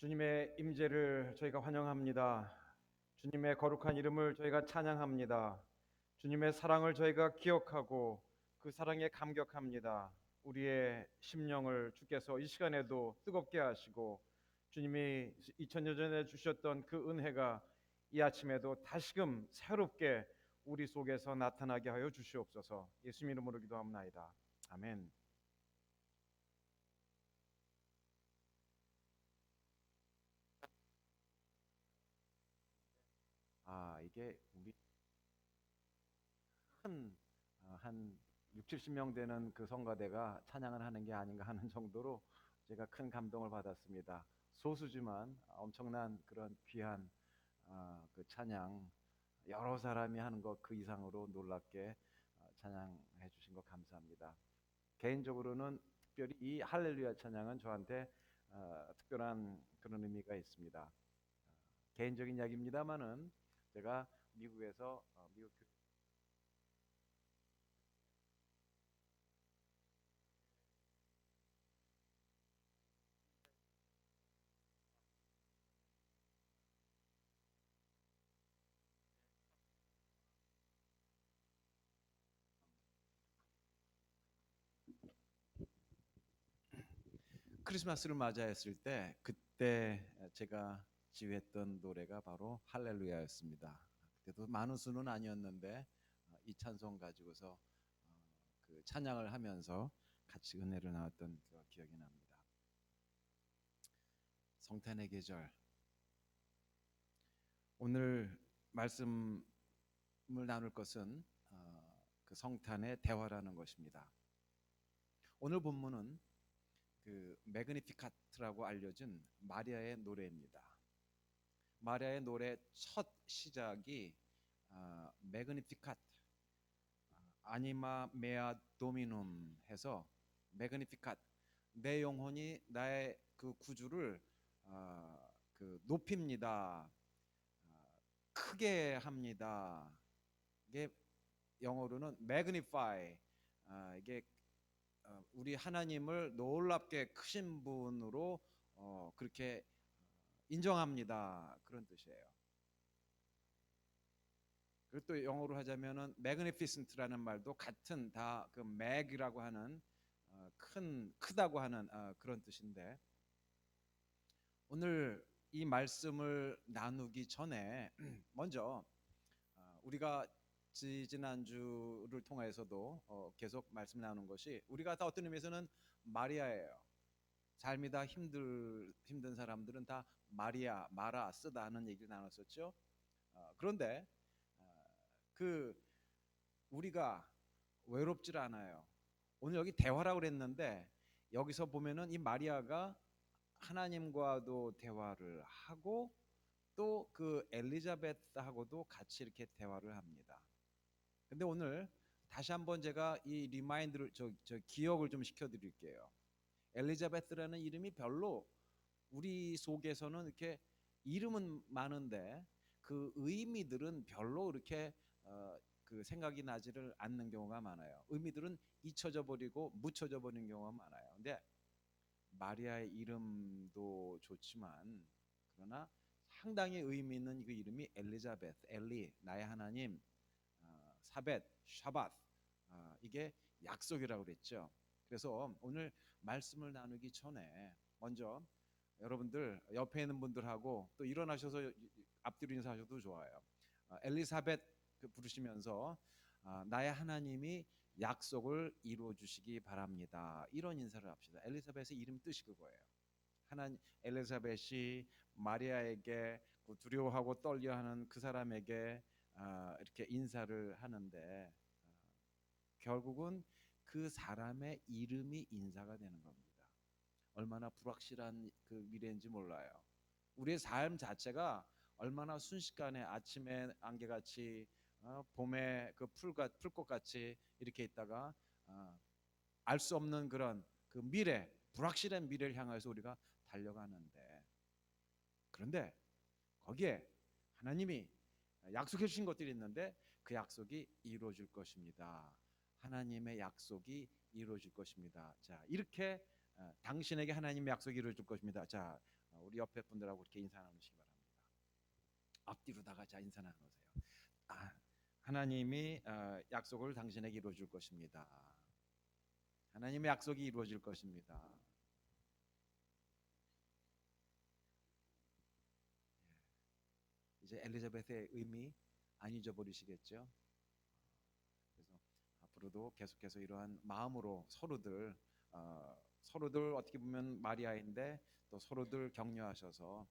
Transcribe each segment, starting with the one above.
주님의 임재를 저희가 환영합니다. 주님의 거룩한 이름을 저희가 찬양합니다. 주님의 사랑을 저희가 기억하고 그 사랑에 감격합니다. 우리의 심령을 주께서 이 시간에도 뜨겁게 하시고 주님이 2000년 전에 주셨던 그 은혜가 이 아침에도 다시금 새롭게 우리 속에서 나타나게 하여 주시옵소서. 예수님 이름으로 기도합나이다. 아멘. 이게 우리 한 6, 70명 되는 그 성가대가 찬양을 하는 게 아닌가 하는 정도로 제가 큰 감동을 받았습니다. 소수지만 엄청난 그런 귀한 그 찬양, 여러 사람이 하는 것 그 이상으로 놀랍게 찬양해 주신 것 감사합니다. 개인적으로는 특별히 이 할렐루야 찬양은 저한테 특별한 그런 의미가 있습니다. 개인적인 이야기입니다만은 제가 미국에서 미국 크리스마스를 맞이했을 때 그때 제가 지휘했던 노래가 바로 할렐루야였습니다. 그때도 많은 수는 아니었는데 이 찬송 가지고서 그 찬양을 하면서 같이 은혜를 나눴던 그 기억이 납니다. 성탄의 계절, 오늘 말씀을 나눌 것은 그 성탄의 대화라는 것입니다. 오늘 본문은 그 매그니피카트라고 알려진 마리아의 노래입니다. 마리아의 노래 첫 시작이 매그니피카트 아니마 메아 도미눔 해서 매그니피카트 내 영혼이 나의 그 구주를 그 높입니다. 크게 합니다. 이게 영어로는 magnify, 이게 우리 하나님을 놀랍게 크신 분으로 그렇게 인정합니다. 그런 뜻이에요. 그리고 또 영어로 하자면은 magnificent라는 말도 같은 다 그 mag이라고 하는 크다고 하는 그런 뜻인데, 오늘 이 말씀을 나누기 전에 먼저 우리가 지난주를 통해서도 계속 말씀 나누는 것이, 우리가 다 어떤 의미에서는 마리아예요. 삶이 다 힘든 사람들은 다 마라 쓰다 하는 얘기를 나눴었죠. 그런데 그 우리가 외롭질 않아요. 오늘 여기 대화라고 그랬는데 여기서 보면은 이 마리아가 하나님과도 대화를 하고 또 그 엘리자베스하고도 같이 이렇게 대화를 합니다. 근데 오늘 다시 한번 제가 이 리마인드를 저 기억을 좀 시켜드릴게요. 엘리자베스라는 이름이 별로 우리 속에서는 이렇게 이름은 많은데 그 의미들은 별로 이렇게 그 생각이 나지를 않는 경우가 많아요. 의미들은 잊혀져 버리고 묻혀져 버리는 경우가 많아요. 근데 마리아의 이름도 좋지만 그러나 상당히 의미 있는 그 이름이 엘리자베스, 엘리, 나의 하나님, 사벳, 샤밧, 이게 약속이라고 그랬죠. 그래서 오늘 말씀을 나누기 전에 먼저 여러분들 옆에 있는 분들하고 또 일어나셔서 앞뒤로 인사하셔도 좋아요. 엘리사벳 부르시면서 나의 하나님이 약속을 이루어 주시기 바랍니다. 이런 인사를 합시다. 엘리사벳의 이름 뜻이 그거예요. 하나님, 엘리사벳이 마리아에게 두려워하고 떨려하는 그 사람에게 이렇게 인사를 하는데 결국은 그 사람의 이름이 인사가 되는 겁니다. 얼마나 불확실한 그 미래인지 몰라요. 우리의 삶 자체가 얼마나 순식간에 아침에 안개같이 봄에 그 풀꽃같이 이렇게 있다가 알 수 없는 그런 그 미래, 불확실한 미래를 향해서 우리가 달려가는데, 그런데 거기에 하나님이 약속해 주신 것들이 있는데 그 약속이 이루어질 것입니다. 하나님의 약속이 이루어질 것입니다. 자, 이렇게 당신에게 하나님의 약속이 이루어질 것입니다. 자, 우리 옆에 분들하고 이렇게 인사 나누시기 바랍니다. 앞뒤로 다 같이 인사 나누세요. 아, 하나님이 약속을 당신에게 이루어 줄 것입니다. 하나님의 약속이 이루어질 것입니다. 이제 엘리자베스의 의미 안 잊어버리시겠죠? 그래서 앞으로도 계속해서 이러한 마음으로 서로들 어떻게 보면 마리아인데 또 서로들 격려하셔서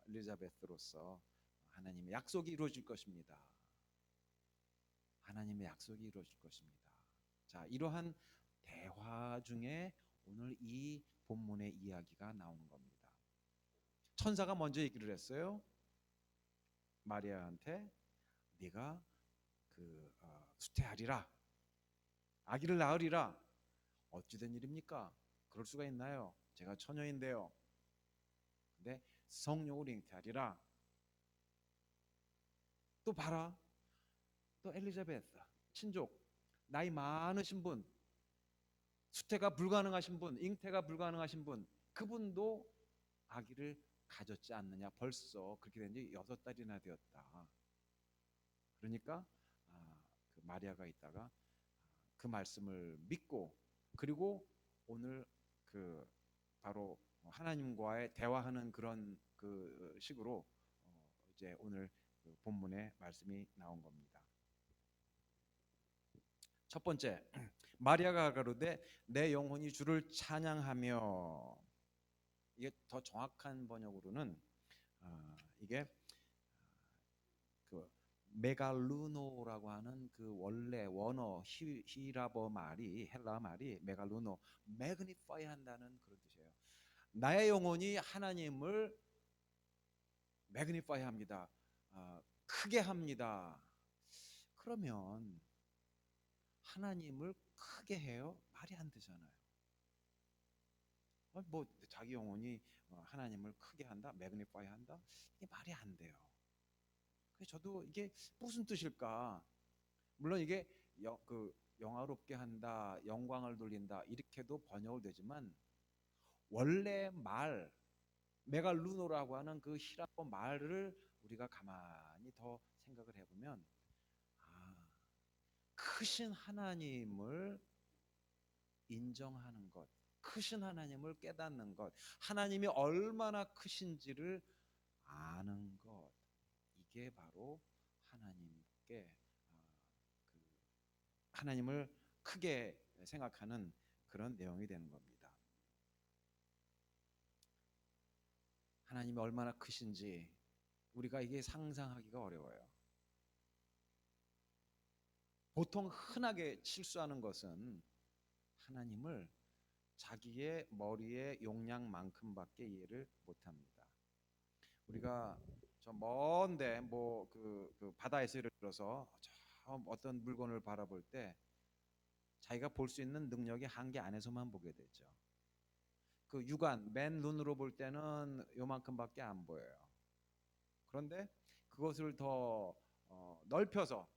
엘리자베스로서 하나님의 약속이 이루어질 것입니다. 하나님의 약속이 이루어질 것입니다. 자, 이러한 대화 중에 오늘 이 본문의 이야기가 나오는 겁니다. 천사가 먼저 얘기를 했어요. 마리아한테 네가 수태하리라, 아기를 낳으리라. 어찌된 일입니까? 그럴 수가 있나요? 제가 처녀인데요. 근데 성령으로 잉태하리라. 또 봐라, 또 엘리자베스 친족, 나이 많으신 분, 수태가 불가능하신 분, 잉태가 불가능하신 분, 그분도 아기를 가졌지 않느냐. 벌써 그렇게 된 지 6달이나 되었다. 그러니까 그 마리아가 있다가 그 말씀을 믿고, 그리고 오늘 바로 하나님과의 대화하는 그런 그 식으로 이제 오늘 그 본문의 말씀이 나온 겁니다. 첫 번째, 마리아가 가로되 내 영혼이 주를 찬양하며. 이게 더 정확한 번역으로는 이게 그 메갈루노라고 하는 그 원래 원어 히라버 말이, 헬라 말이 메갈루노, 매그니파이 한다는 그런 뜻이에요. 나의 영혼이 하나님을 매그니파이 합니다. 크게 합니다. 그러면 하나님을 크게 해요? 말이 안 되잖아요. 뭐 자기 영혼이 하나님을 크게 한다, 매그니파이 한다, 이게 말이 안 돼요. 그래서 저도 이게 무슨 뜻일까? 물론 이게 영화롭게 한다, 영광을 돌린다 이렇게도 번역을 되지만, 원래 말 메갈루노라고 하는 그 히라보 말을 우리가 가만히 더 생각을 해보면, 크신 하나님을 인정하는 것, 크신 하나님을 깨닫는 것, 하나님이 얼마나 크신지를 아는 것, 이게 바로 하나님께 하나님을 크게 생각하는 그런 내용이 되는 겁니다. 하나님이 얼마나 크신지 우리가 이게 상상하기가 어려워요. 보통 흔하게 실수하는 것은 하나님을 자기의 머리의 용량만큼밖에 이해를 못합니다. 우리가 저 먼데 그 바다에서 예를 들어서 어떤 물건을 바라볼 때 자기가 볼 수 있는 능력의 한계 안에서만 보게 되죠. 그 육안 맨 눈으로 볼 때는 요만큼밖에 안 보여요. 그런데 그것을 더 넓혀서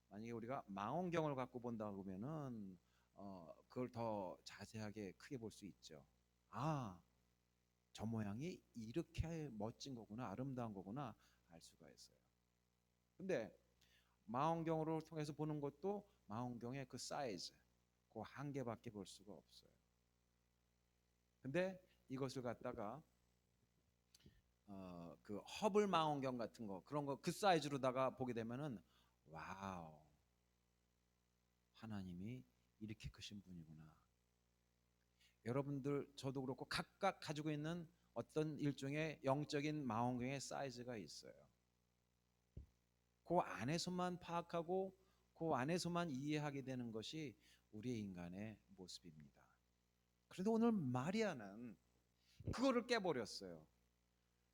만약에 우리가 망원경을 갖고 본다 그러면은 그걸 더 자세하게 크게 볼 수 있죠. 저 모양이 이렇게 멋진 거구나, 아름다운 거구나 알 수가 있어요. 근데 망원경으로 통해서 보는 것도 망원경의 그 사이즈, 그 한계밖에 볼 수가 없어요. 근데 이것을 갖다가 그 허블 망원경 같은 거, 그런 거 그 사이즈로다가 보게 되면은 와우, 하나님이 이렇게 크신 분이구나. 여러분들 저도 그렇고 각각 가지고 있는 어떤 일종의 영적인 망원경의 사이즈가 있어요. 그 안에서만 파악하고 그 안에서만 이해하게 되는 것이 우리의 인간의 모습입니다. 그런데 오늘 마리아는 그거를 깨버렸어요.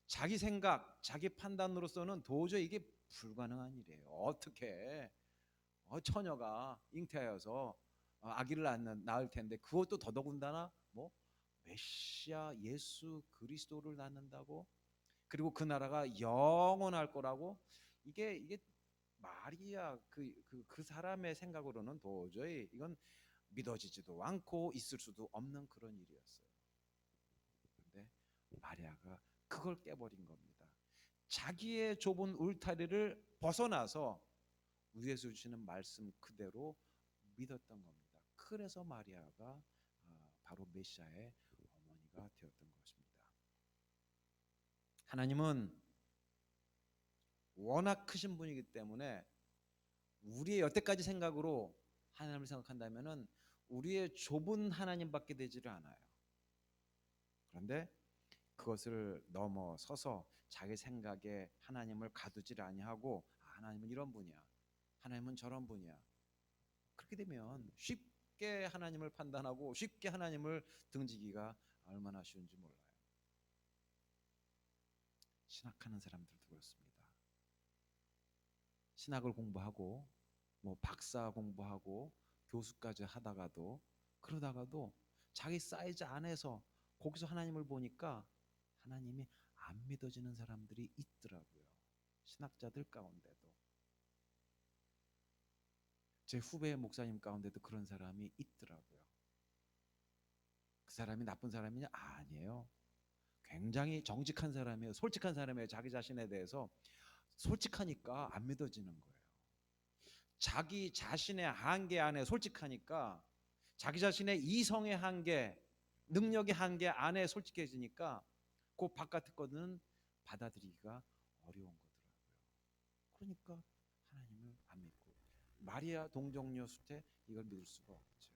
자기 생각, 자기 판단으로서는 도저히 이게 불가능한 일이에요. 어떻게 처녀가 잉태하여서 아기를 낳을 텐데, 그것도 더더군다나 메시아 예수 그리스도를 낳는다고, 그리고 그 나라가 영원할 거라고, 이게 마리아 그 사람의 생각으로는 도저히 이건 믿어지지도 않고 있을 수도 없는 그런 일이었어요. 그런데 마리아가 그걸 깨버린 겁니다. 자기의 좁은 울타리를 벗어나서 위에서 주시는 말씀 그대로 믿었던 겁니다. 그래서 마리아가 바로 메시아의 어머니가 되었던 것입니다. 하나님은 워낙 크신 분이기 때문에 우리의 여태까지 생각으로 하나님을 생각한다면은 우리의 좁은 하나님밖에 되지를 않아요. 그런데 그것을 넘어서서 자기 생각에 하나님을 가두질 아니하고 하나님은 이런 분이야, 하나님은 저런 분이야. 그렇게 되면 쉽게 하나님을 판단하고 쉽게 하나님을 등지기가 얼마나 쉬운지 몰라요. 신학하는 사람들도 그렇습니다. 신학을 공부하고 뭐 박사 공부하고 교수까지 하다가도 그러다가도 자기 사이즈 안에서 거기서 하나님을 보니까 하나님이 안 믿어지는 사람들이 있더라고요. 신학자들 가운데도. 제 후배 목사님 가운데도 그런 사람이 있더라고요. 그 사람이 나쁜 사람이냐? 아니에요. 굉장히 정직한 사람이에요. 솔직한 사람이에요. 자기 자신에 대해서 솔직하니까 안 믿어지는 거예요. 자기 자신의 한계 안에 솔직하니까 자기 자신의 이성의 한계, 능력의 한계 안에 솔직해지니까 그 바깥의 거는 받아들이기가 어려운 거더라고요. 그러니까 하나님을 안 믿고 마리아 동정녀 수태 이걸 믿을 수가 없죠.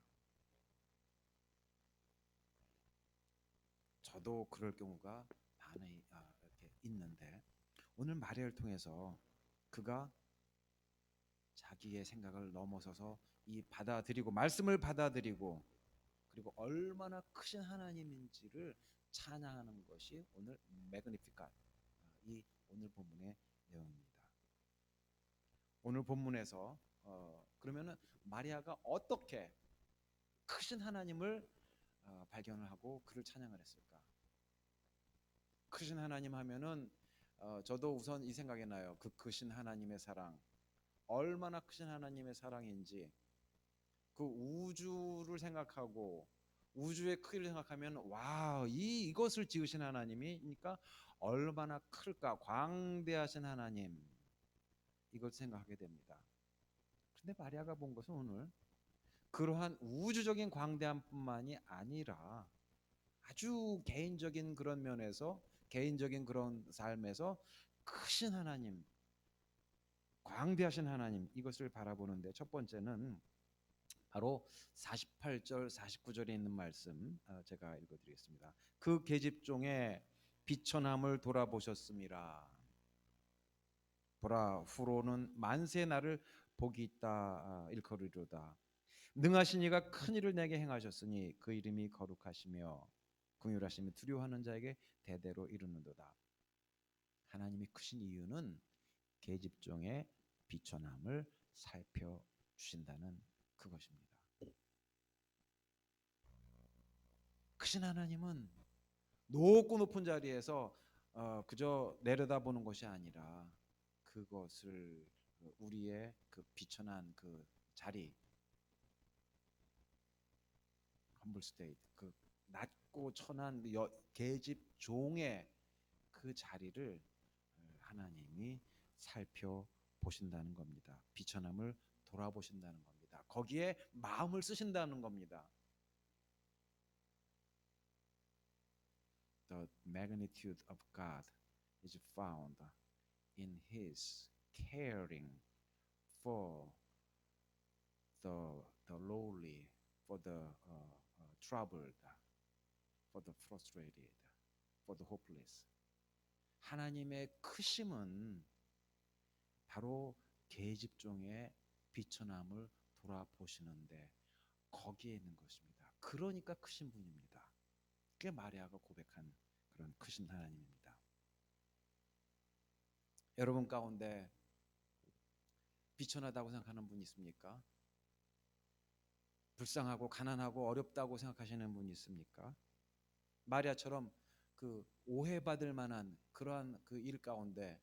저도 그럴 경우가 많이 이렇게 있는데 오늘 마리아를 통해서 그가 자기의 생각을 넘어서서 이 받아들이고 말씀을 받아들이고 그리고 얼마나 크신 하나님인지를 찬양하는 것이 오늘 매그니피칸 이 오늘 본문의 내용입니다. 오늘 본문에서 그러면은 마리아가 어떻게 크신 하나님을 발견을 하고 그를 찬양을 했을까? 크신 하나님 하면은 저도 우선 이 생각이 나요. 그 크신 하나님의 사랑 얼마나 크신 하나님의 사랑인지 그 우주를 생각하고 우주의 크기를 생각하면 와, 이것을 지으신 하나님이니까 얼마나 클까 광대하신 하나님 이걸 생각하게 됩니다. 근데 마리아가 본 것은 오늘 그러한 우주적인 광대함뿐만이 아니라 아주 개인적인 그런 면에서 개인적인 그런 삶에서 크신 하나님 광대하신 하나님 이것을 바라보는데 첫 번째는 바로 48절 49절에 있는 말씀 제가 읽어드리겠습니다. 그 계집종의 비천함을 돌아보셨음이라. 보라 후로는 만세 나를 복이 있다 일컬으리로다. 능하신 이가 큰 일을 내게 행하셨으니 그 이름이 거룩하시며 긍휼하심이 두려워하는 자에게 대대로 이루는도다. 하나님이 크신 이유는 계집종의 비천함을 살펴주신다는 그것입니다. 크신 하나님은 높고 높은 자리에서 그저 내려다보는 것이 아니라 그것을 우리의 그 비천한 그 자리 humble state 그 낮고 천한 계집 종의 그 자리를 하나님이 살펴보신다는 겁니다. 비천함을 돌아보신다는 겁니다. 거기에 마음을 쓰신다는 겁니다. The magnitude of God is found in His caring for the lowly, for the troubled, for the frustrated, for the hopeless. 하나님의 크심은 바로 계집종의 비천함을 돌아보시는데 거기에 있는 것입니다. 그러니까 크신 분입니다. 그게 마리아가 고백한 그런 크신 하나님입니다. 여러분 가운데 비천하다고 생각하는 분 있습니까? 불쌍하고 가난하고 어렵다고 생각하시는 분이 있습니까? 마리아처럼 그 오해받을 만한 그러한 그 일 가운데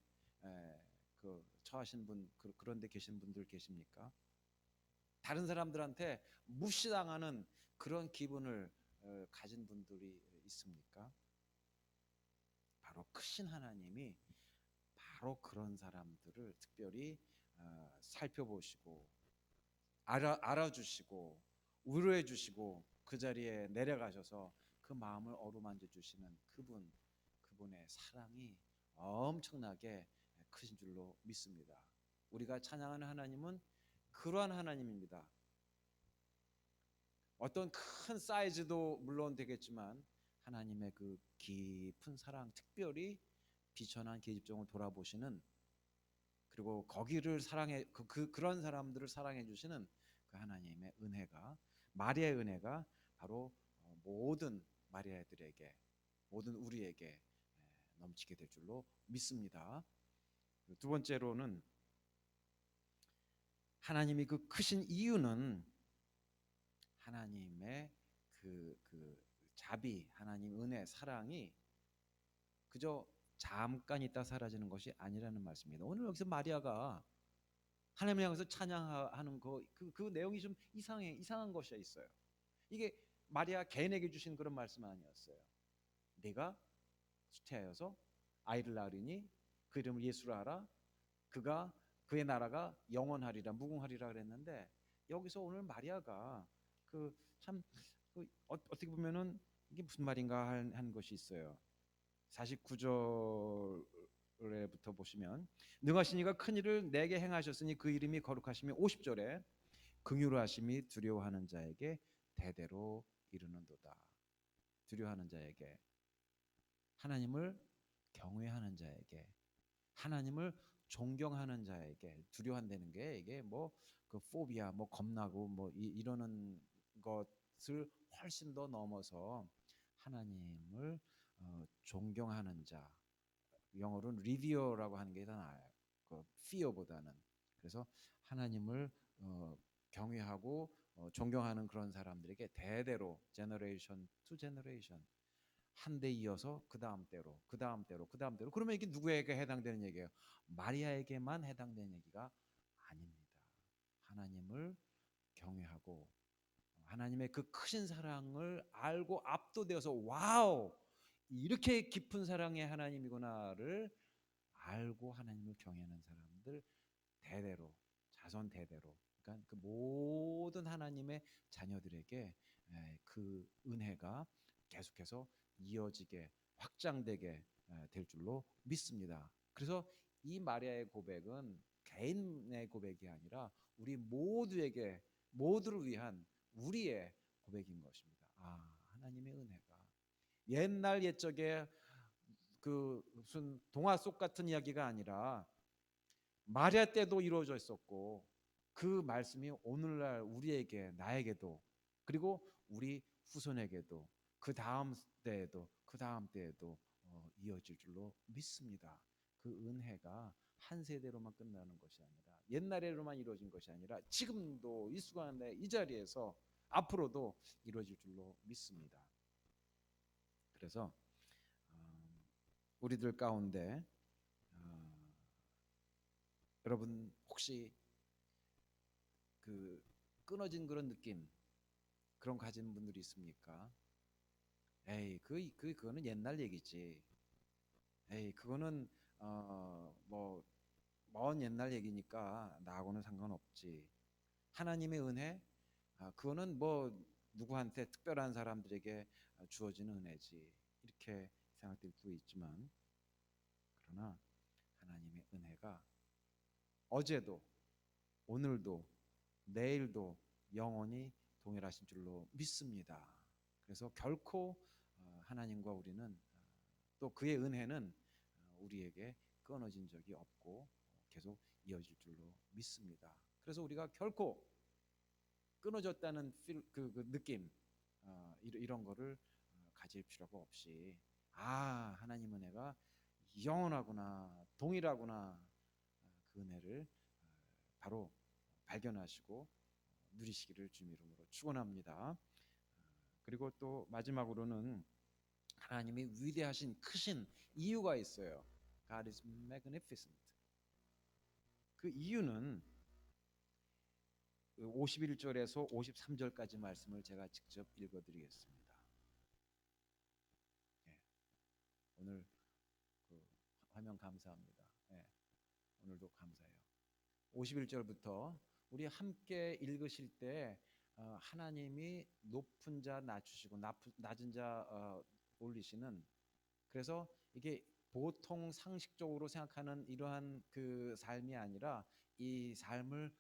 그 처하신 분 그런 데 계신 분들 계십니까? 다른 사람들한테 무시당하는 그런 기분을 가진 분들이 있습니까? 바로 크신 하나님이 바로 그런 사람들을 특별히 살펴보시고 알아주시고 위로해 주시고 그 자리에 내려가셔서 그 마음을 어루만져 주시는 그분의 사랑이 엄청나게 크신 줄로 믿습니다. 우리가 찬양하는 하나님은 그러한 하나님입니다. 어떤 큰 사이즈도 물론 되겠지만 하나님의 그 깊은 사랑, 특별히 비천한 계집종을 돌아보시는, 그리고 거기를 사랑해 그런 사람들을 사랑해 주시는 그 하나님의 은혜가, 마리아의 은혜가 바로 모든 마리아들에게, 모든 우리에게 넘치게 될 줄로 믿습니다. 두 번째로는 하나님이 그 크신 이유는 하나님의 그 자비, 하나님 은혜, 사랑이 그저 잠깐 있다 사라지는 것이 아니라는 말씀입니다. 오늘 여기서 마리아가 하나님을 향해서 찬양하는 그 내용이 좀 이상한 것이 있어요. 이게 마리아 개인에게 주신 그런 말씀 아니었어요. 네가 수태하여서 아이를 낳으리니 그 이름을 예수라 하라. 그의 나라가 영원하리라, 무궁하리라 그랬는데, 여기서 오늘 마리아가 참 어떻게 보면은 이게 무슨 말인가 한 것이 있어요. 49절에부터 보시면, 능하신 이가 큰 일을 내게 행하셨으니 그 이름이 거룩하시며, 50절에 긍휼하심이 두려워하는 자에게 대대로 이르는도다. 두려워하는 자에게, 하나님을 경외하는 자에게, 하나님을 존경하는 자에게, 두려워한다는 게 이게 그 포비아, 겁나고 이러는 것을 훨씬 더 넘어서 하나님을 존경하는 자, 영어로는 리비어라고 하는 게 더 나아요. 그 fear보다는. 그래서 하나님을 경외하고 존경하는 그런 사람들에게 대대로, generation to generation, 한 대 이어서 그 다음 때로, 그 다음 때로, 그 다음 때로. 그러면 이게 누구에게 해당되는 얘기예요? 마리아에게만 해당되는 얘기가 아닙니다. 하나님을 경외하고 하나님의 그 크신 사랑을 알고 압도되어서, 와우, 이렇게 깊은 사랑의 하나님이구나를 알고 하나님을 경외하는 사람들, 대대로, 자손 대대로, 그러니까 그 모든 하나님의 자녀들에게 그 은혜가 계속해서 이어지게, 확장되게 될 줄로 믿습니다. 그래서 이 마리아의 고백은 개인의 고백이 아니라 우리 모두를 위한 우리의 고백인 것입니다. 하나님의 은혜가 옛날 옛적에 그 무슨 동화 속 같은 이야기가 아니라 마리아 때도 이루어져 있었고, 그 말씀이 오늘날 우리에게, 나에게도, 그리고 우리 후손에게도, 그 다음 때에도, 그 다음 때에도 이어질 줄로 믿습니다. 그 은혜가 한 세대로만 끝나는 것이 아니라, 옛날에로만 이루어진 것이 아니라 지금도 이 순간에 이 자리에서 앞으로도 이루어질 줄로 믿습니다. 그래서 우리들 가운데 여러분 혹시 그 끊어진 그런 느낌, 그런 가진 분들이 있습니까? 에이, 그거는 옛날 얘기지. 에이, 그거는 먼 옛날 얘기니까 나하고는 상관없지. 하나님의 은혜, 그거는 누구한테 특별한 사람들에게 주어지는 은혜지, 이렇게 생각될 수 있지만, 그러나 하나님의 은혜가 어제도, 오늘도, 내일도 영원히 동일하신 줄로 믿습니다. 그래서 결코 하나님과 우리는, 또 그의 은혜는 우리에게 끊어진 적이 없고 계속 이어질 줄로 믿습니다. 그래서 우리가 결코 끊어졌다는 그 느낌, 이런 거를 가질 필요가 없이, 하나님 은혜가 영원하구나, 동일하구나, 그 은혜를 바로 발견하시고 누리시기를 주님 이름으로 축원합니다. 그리고 또 마지막으로는 하나님이 위대하신, 크신 이유가 있어요. God is magnificent. 그 이유는 51절에서 53절까지 말씀을 제가 직접 읽어드리겠습니다. 오늘 하면 감사합니다. 예, 오늘도 감사해요. 51절부터 우리 함께 읽으실 때 하나님이 높은 자 낮추시고 낮은 자 올리시는, 그래서 이게 보통 상식적으로 생각하는 이러한 그 삶이 아니라 이 삶을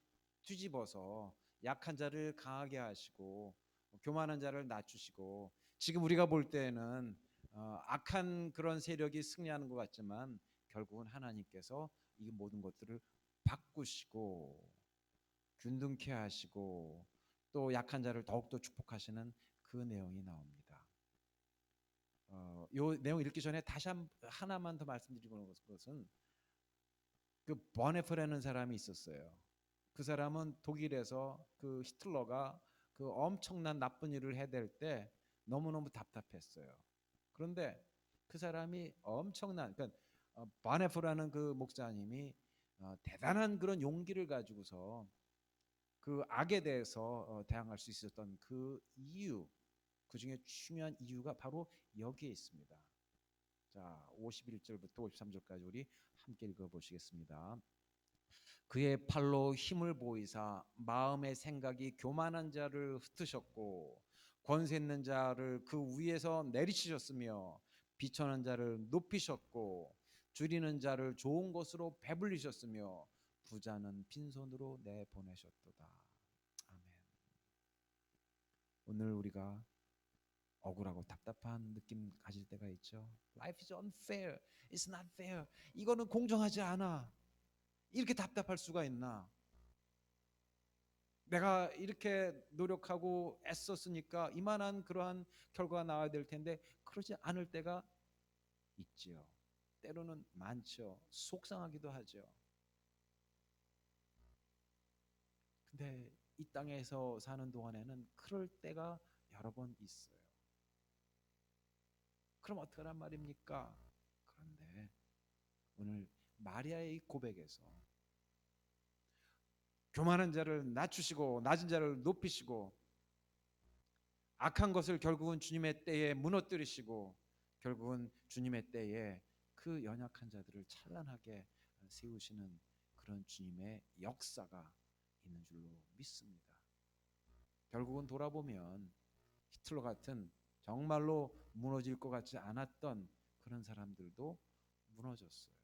뒤집어서 약한 자를 강하게 하시고 교만한 자를 낮추시고, 지금 우리가 볼 때는 악한 그런 세력이 승리하는 것 같지만 결국은 하나님께서 이 모든 것들을 바꾸시고 균등케 하시고 또 약한 자를 더욱더 축복하시는 그 내용이 나옵니다. 요 내용 읽기 전에 다시 하나만 더 말씀드리고 것은 그 버네프라는 사람이 있었어요. 그 사람은 독일에서 그 히틀러가 그 엄청난 나쁜 일을 해댈 때 너무너무 답답했어요. 그런데 그 사람이 엄청난, 그러니까 바네프라는 그 목사님이 대단한 그런 용기를 가지고서 그 악에 대해서 대항할 수 있었던 그 이유, 그 중에 중요한 이유가 바로 여기에 있습니다. 자, 51절부터 53절까지 우리 함께 읽어보시겠습니다. 그의 팔로 힘을 보이사 마음의 생각이 교만한 자를 흩으셨고 권세 있는 자를 그 위에서 내리치셨으며 비천한 자를 높이셨고 줄이는 자를 좋은 것으로 배불리셨으며 부자는 빈손으로 내보내셨도다. 아멘. 오늘 우리가 억울하고 답답한 느낌 가질 때가 있죠. Life is unfair. It's not fair. 이거는 공정하지 않아. 이렇게 답답할 수가 있나? 내가 이렇게 노력하고 애썼으니까 이만한 그러한 결과가 나와야 될 텐데 그러지 않을 때가 있지요. 때로는 많죠. 속상하기도 하죠. 근데 이 땅에서 사는 동안에는 그럴 때가 여러 번 있어요. 그럼 어떡하란 말입니까? 그런데 오늘 마리아의 이 고백에서 교만한 자를 낮추시고 낮은 자를 높이시고 악한 것을 결국은 주님의 때에 무너뜨리시고 결국은 주님의 때에 그 연약한 자들을 찬란하게 세우시는 그런 주님의 역사가 있는 줄로 믿습니다. 결국은 돌아보면 히틀러 같은 정말로 무너질 것 같지 않았던 그런 사람들도 무너졌어요.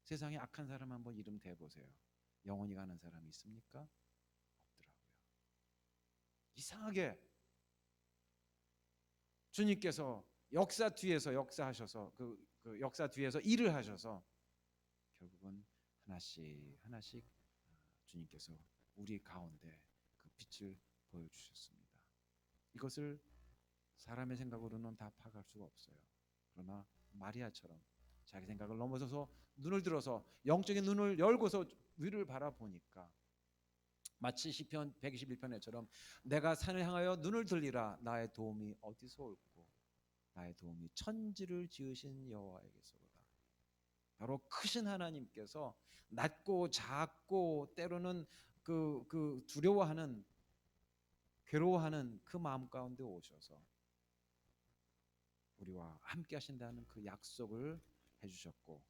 세상에 악한 사람 한번 이름 대보세요. 영원히 가는 사람이 있습니까? 없더라고요. 이상하게 주님께서 역사 뒤에서 역사하셔서 그 역사 뒤에서 일을 하셔서 결국은 하나씩 하나씩 주님께서 우리 가운데 그 빛을 보여주셨습니다. 이것을 사람의 생각으로는 다 파악할 수가 없어요. 그러나 마리아처럼 자기 생각을 넘어서서 눈을 들어서 영적인 눈을 열고서 위를 바라보니까 마치 시편 121편에처럼 내가 산을 향하여 눈을 들리라 나의 도움이 어디서 올꼬 나의 도움이 천지를 지으신 여호와에게서로다. 바로 크신 하나님께서 낮고 작고 때로는 그 두려워하는 괴로워하는 그 마음 가운데 오셔서 우리와 함께 하신다는 그 약속을 해주셨고,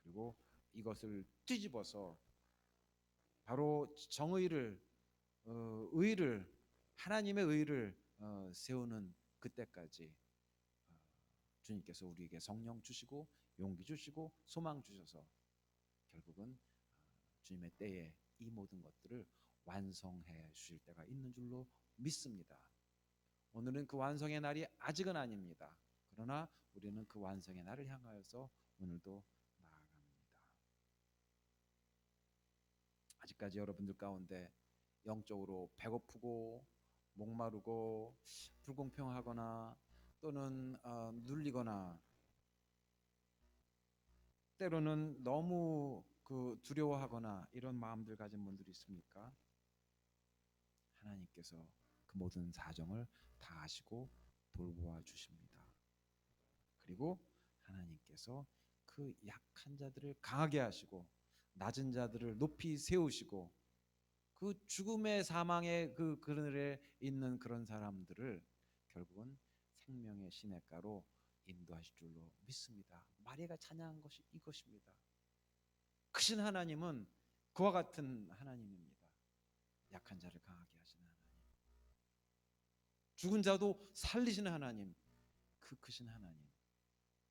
그리고 이것을 뒤집어서 바로 정의를 의를 하나님의 의를 세우는 그때까지 주님께서 우리에게 성령 주시고 용기 주시고 소망 주셔서 결국은 주님의 때에 이 모든 것들을 완성해 주실 때가 있는 줄로 믿습니다. 오늘은 그 완성의 날이 아직은 아닙니다. 그러나 우리는 그 완성의 날을 향하여서 오늘도 나아갑니다. 아직까지 여러분들 가운데 영적으로 배고프고 목마르고 불공평하거나 또는 눌리거나 때로는 너무 그 두려워하거나 이런 마음들 가진 분들이 있습니까? 하나님께서 그 모든 사정을 다 아시고 돌보아 주십니다. 그리고 하나님께서 그 약한 자들을 강하게 하시고 낮은 자들을 높이 세우시고 그 죽음의 사망의 그 그늘에 있는 그런 사람들을 결국은 생명의 시냇가로 인도하실 줄로 믿습니다. 마리아가 찬양한 것이 이것입니다. 크신 하나님은 그와 같은 하나님입니다. 약한 자를 강하게 하시는 하나님, 죽은 자도 살리시는 하나님, 그 크신 하나님,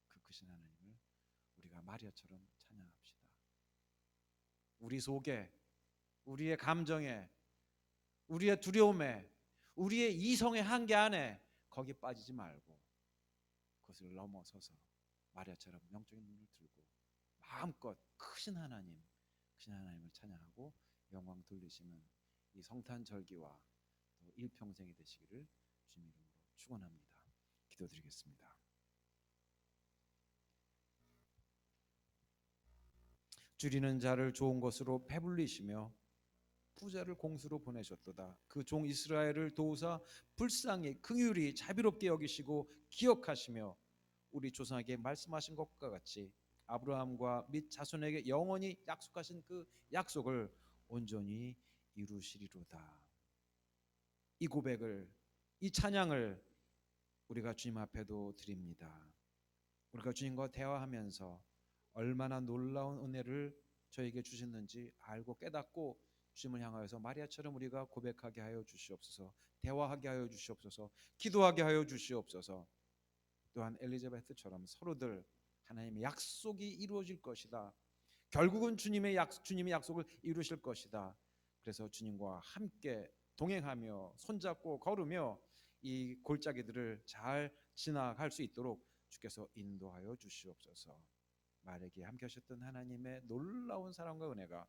그 크신 하나님을 우리가 마리아처럼 찬양합시다. 우리 속에, 우리의 감정에, 우리의 두려움에, 우리의 이성의 한계 안에 거기 빠지지 말고 그것을 넘어서서 마리아처럼 영적인 눈을 들고 마음껏 크신 하나님, 크신 하나님을 찬양하고 영광 돌리시는 이 성탄 절기와 또 일평생이 되시기를 주님 이름으로 축원합니다. 기도드리겠습니다. 줄이는 자를 좋은 것으로 배불리시며 부자를 공수로 보내셨도다. 그 종 이스라엘을 도우사 불쌍히 긍휼히 자비롭게 여기시고 기억하시며 우리 조상에게 말씀하신 것과 같이 아브라함과 및 자손에게 영원히 약속하신 그 약속을 온전히 이루시리로다. 이 고백을, 이 찬양을 우리가 주님 앞에도 드립니다. 우리가 주님과 대화하면서 얼마나 놀라운 은혜를 저에게 주셨는지 알고 깨닫고 주님을 향하여서 마리아처럼 우리가 고백하게 하여 주시옵소서, 대화하게 하여 주시옵소서, 기도하게 하여 주시옵소서. 또한 엘리자베스처럼 서로들 하나님의 약속이 이루어질 것이다. 결국은 주님이 약속을 이루실 것이다. 그래서 주님과 함께 동행하며 손잡고 걸으며 이 골짜기들을 잘 지나갈 수 있도록 주께서 인도하여 주시옵소서. 마리아에게 함께 하셨던 하나님의 놀라운 사랑과 은혜가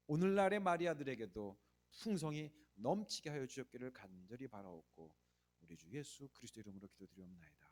오늘날의 마리아들에게도 풍성히 넘치게 하여 주옵기를 간절히 바라옵고 우리 주 예수 그리스도 이름으로 기도드리옵나이다.